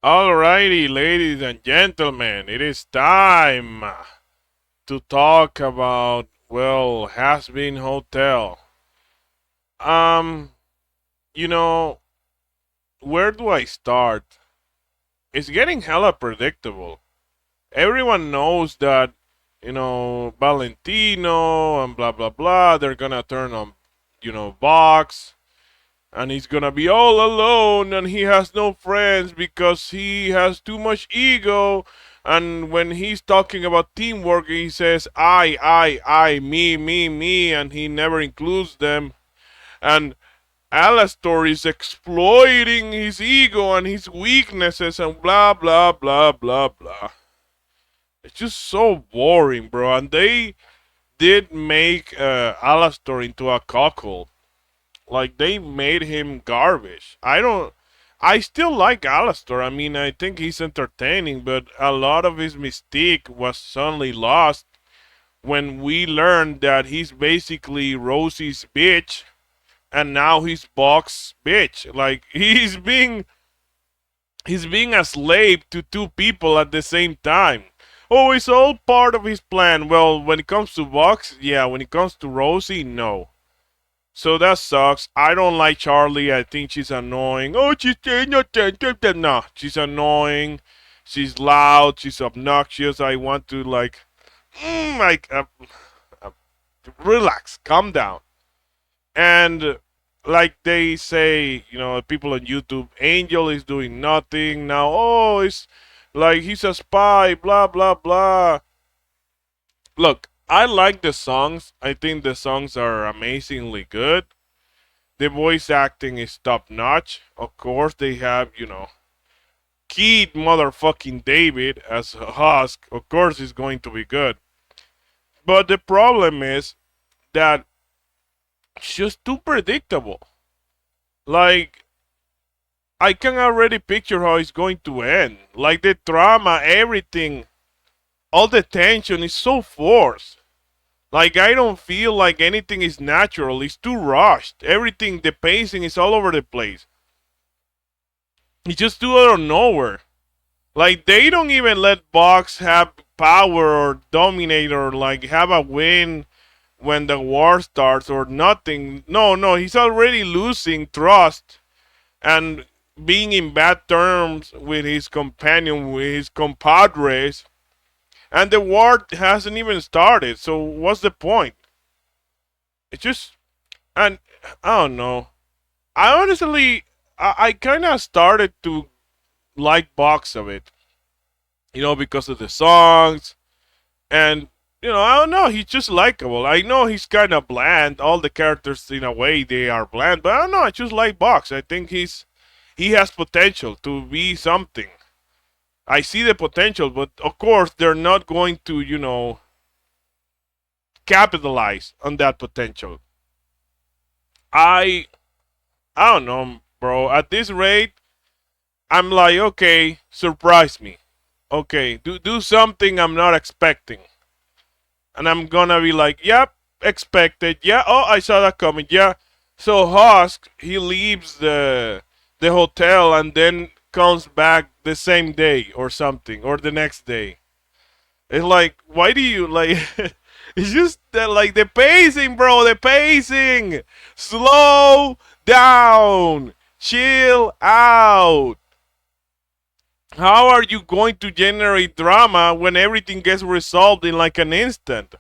Alrighty, ladies and gentlemen, it is time to talk about, well, Hazbin Hotel. Um, you know, where do I start? It's getting hella predictable. Everyone knows that, Valentino and blah blah blah, they're gonna turn on, Box, and he's gonna be all alone and he has no friends because he has too much ego, and when he's talking about teamwork he says I, me, and he never includes them. And Alastor is exploiting his ego and his weaknesses and blah blah blah blah blah. It's just so boring, bro. And they did make Alastor into a cuckold. Like, they made him garbage. I still like Alistair. I mean, I think he's entertaining, but a lot of his mystique was suddenly lost when we learned that he's basically Rosie's bitch, and now he's Box's bitch. Like, he's being a slave to two people at the same time. Oh, it's all part of his plan. Well, when it comes to Box, yeah. When it comes to Rosie, no. So that sucks. I don't like Charlie. I think she's annoying. Oh, no, she's annoying. She's loud. She's obnoxious. I want to uh, relax, calm down. And like they say, people on YouTube, Angel is doing nothing now. Oh, it's like he's a spy. Blah blah blah. Look, I like the songs. I think the songs are amazingly good. The voice acting is top notch. Of course, they have, Keith motherfucking David as Husk. Of course, is going to be good. But the problem is that it's just too predictable. Like, I can already picture how it's going to end. Like, the drama, everything, all the tension is so forced. Like, I don't feel like anything is natural. It's too rushed. Everything, the pacing is all over the place. It's just too out of nowhere. Like, they don't even let Box have power or dominate or like have a win when the war starts or nothing. No, no, he's already losing trust and being in bad terms with his companion, with his compadres. And the war hasn't even started, so what's the point? It's just, and I don't know. I honestly, I kind of started to like Box of it, because of the songs, and I don't know, he's just likable. I know he's kind of bland. All the characters, in a way, they are bland, but I don't know. I just like Box. I think he has potential to be something. I see the potential, but of course they're not going to, capitalize on that potential. I I don't know, bro. At this rate, I'm like, okay, surprise me. Okay, do something I'm not expecting. And I'm gonna be like, yep, expected. Yeah, oh, I saw that coming. Yeah. So Husk, he leaves the hotel and then comes back the same day or something, or the next day. It's like, why do you like? It's just that, like, the pacing, bro. The pacing. Slow down. Chill out. How are you going to generate drama when everything gets resolved in like an instant?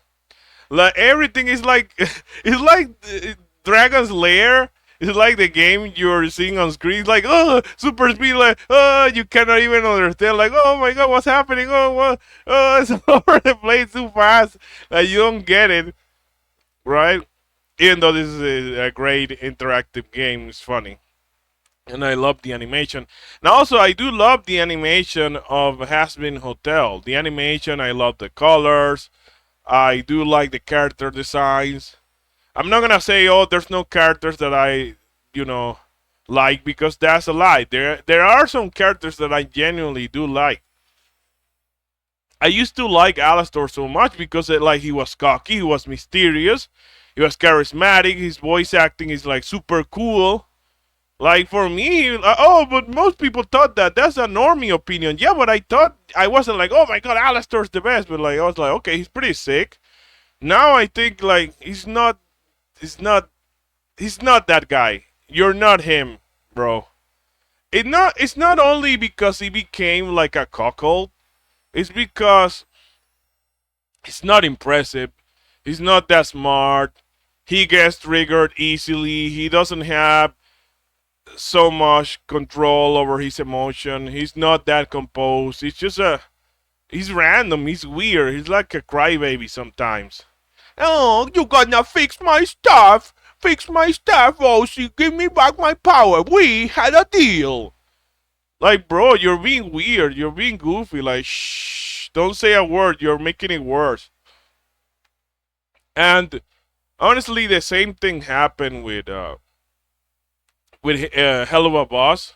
Like, everything is like it's like Dragon's Lair. It's like the game you're seeing on screen. It's like, oh, super speed. Like, oh, you cannot even understand. Like, oh my god, what's happening? Oh, what? Oh, it's all over the place too fast. Like, you don't get it, right? Even though this is a great interactive game, it's funny. And I love the animation. And also, I do love the animation of Hazbin Hotel. The animation, I love the colors. I do like the character designs. I'm not gonna say, oh, there's no characters that I, like, because that's a lie. There are some characters that I genuinely do like. I used to like Alastor so much because like, he was cocky, he was mysterious, he was charismatic. His voice acting is like super cool. Like for me, oh, but most people thought that. That's a normie opinion. Yeah, but I thought I wasn't like, oh my god, Alistair's the best. But like I was like, okay, he's pretty sick. Now I think like he's not, he's not that guy. You're not him, bro. It's not only because he became like a cuckold. It's because he's not impressive. He's not that smart. He gets triggered easily. He doesn't have so much control over his emotion. He's not that composed. He's random. He's weird. He's like a crybaby sometimes. Oh, you gonna fix my stuff? Fix my stuff, Rosie. Give me back my power. We had a deal. Like, bro, you're being weird. You're being goofy. Like, shh. Don't say a word. You're making it worse. And honestly, the same thing happened with Hell of a Boss,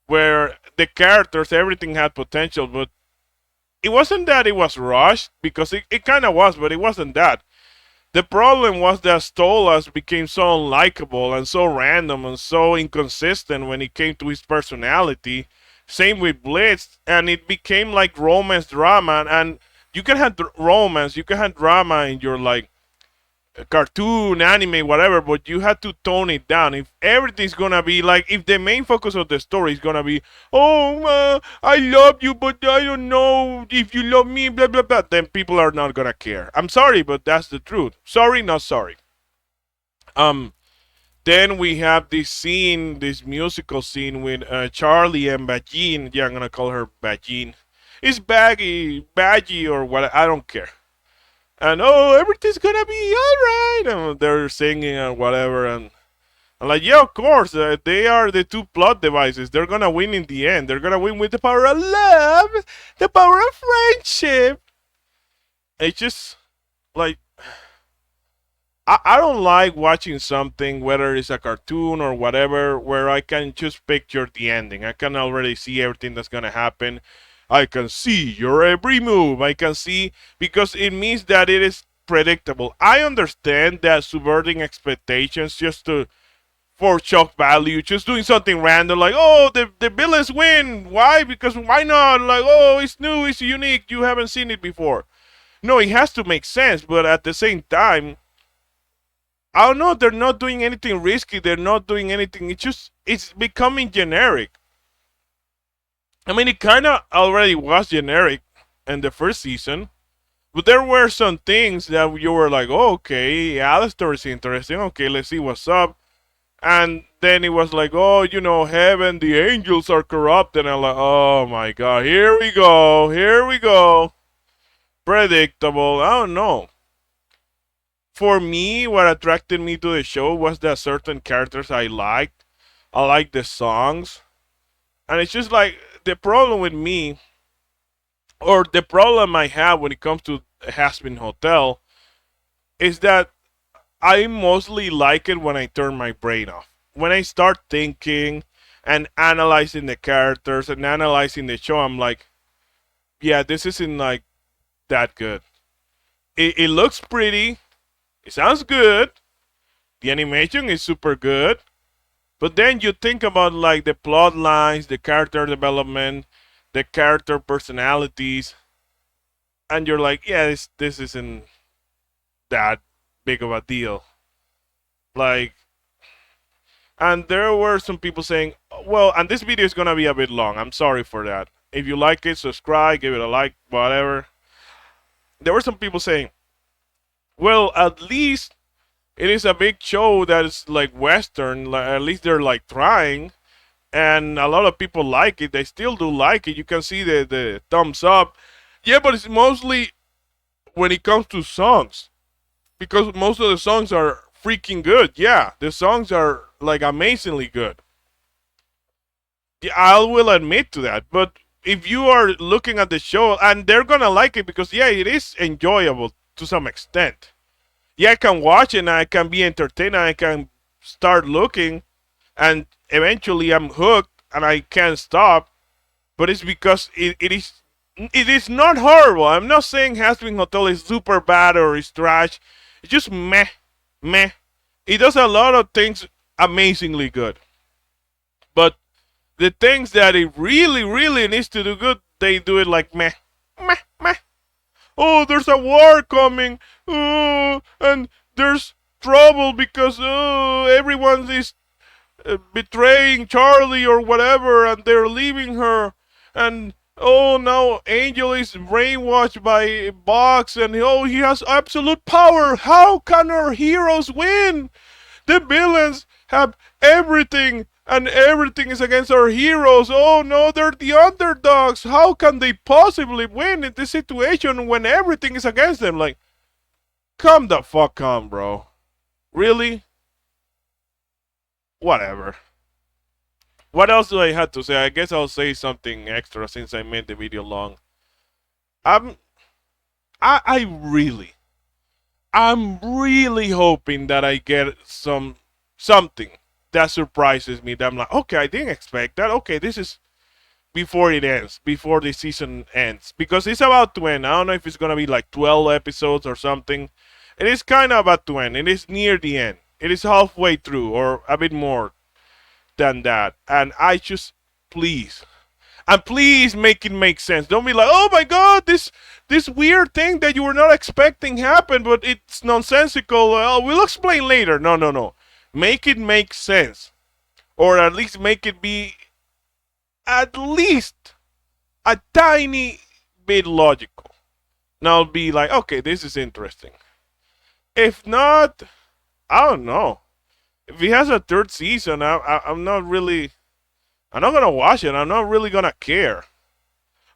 where the characters, everything had potential, but it wasn't that it was rushed, because it kind of was, but it wasn't that. The problem was that Stolas became so unlikable and so random and so inconsistent when it came to his personality. Same with Blitz, and it became like romance drama. And you can have romance, you can have drama in your like cartoon, anime, whatever, but you have to tone it down. If everything's gonna be like, if the main focus of the story is gonna be, oh, I love you, but I don't know if you love me, blah blah blah, then people are not gonna care. I'm sorry, but that's the truth. Sorry, not sorry. Um, then we have this scene, this musical scene with Charlie and Bajin. Yeah, I'm gonna call her Bajin. It's Baggy, or what? I don't care. And oh, everything's gonna be alright. And they're singing and whatever. And I'm like, yeah, of course, they are the two plot devices. They're gonna win in the end. They're gonna win with the power of love, the power of friendship. It's just like, I don't like watching something, whether it's a cartoon or whatever, where I can just picture the ending. I can already see everything that's gonna happen. I can see your every move. I can see, because it means that it is predictable. I understand that subverting expectations just to for shock value, just doing something random like, oh, the villains win. Why? Because why not? Like, oh, it's new, it's unique. You haven't seen it before. No, it has to make sense, but at the same time, I don't know. They're not doing anything risky. They're not doing anything. It's becoming generic. I mean, it kind of already was generic in the first season, but there were some things that you were like, oh, okay, Alistair is interesting. Okay, let's see what's up. And then it was like, oh, heaven, the angels are corrupt. And I'm like, oh my God, here we go. Here we go. Predictable. I don't know. For me, what attracted me to the show was that certain characters I liked. I liked the songs. And it's just like the problem with me, or the problem I have when it comes to Hazbin Hotel, is that I mostly like it when I turn my brain off. When I start thinking and analyzing the characters and analyzing the show, I'm like, yeah, this isn't like that good. It looks pretty. It sounds good. The animation is super good. But then you think about like the plot lines, the character development, the character personalities, and you're like, yeah, this isn't that big of a deal. Like, and there were some people saying, well, and this video is gonna be a bit long. I'm sorry for that. If you like it, subscribe, give it a like, whatever. There were some people saying, well, at least it is a big show that is like Western. Like, at least they're like trying, and a lot of people like it. They still do like it. You can see the thumbs up. Yeah, but it's mostly when it comes to songs, because most of the songs are freaking good. Yeah, the songs are like amazingly good. Yeah, I will admit to that. But if you are looking at the show, and they're gonna like it because yeah, it is enjoyable to some extent. Yeah, I can watch it and I can be entertained and I can start looking, and eventually I'm hooked and I can't stop. But it's because it is not horrible. I'm not saying Hazbin Hotel is super bad or is trash. It's just meh, meh. It does a lot of things amazingly good. But the things that it really, really needs to do good, they do it like meh, meh, meh. Oh, there's a war coming. Oh, and there's trouble because everyone is betraying Charlie or whatever, and they're leaving her. And oh, now Angel is brainwashed by Box, and oh, he has absolute power. How can our heroes win? The villains have everything, and everything is against our heroes. Oh no, they're the underdogs. How can they possibly win in this situation when everything is against them? Like, come the fuck on, bro. Really? Whatever. What else do I have to say? I guess I'll say something extra since I made the video long. I'm, I really, I'm really hoping that I get something that surprises me. That I'm like, okay, I didn't expect that. Okay, this is before it ends, before the season ends, because it's about to end. I don't know if it's gonna be like 12 episodes or something. It is kind of about to end. It is near the end. It is halfway through, or a bit more than that. And I just, please, and please make it make sense. Don't be like, oh my god, this weird thing that you were not expecting happened, but it's nonsensical. We'll explain later. No, no, no. Make it make sense, or at least make it be at least a tiny bit logical. Now I'll be like, okay, this is interesting. If not, I don't know. If he has a third season, I'm not really. I'm not gonna watch it. I'm not really gonna care.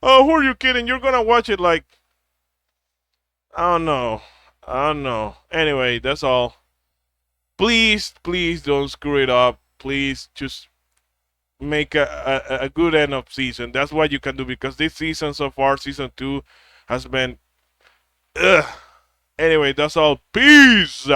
Oh, who are you kidding? You're gonna watch it like, I don't know. I don't know. Anyway, that's all. Please, please don't screw it up. Please just make a good end of season. That's what you can do, because this season so far, season 2, has been. Ugh. Anyway, that's all. Peace.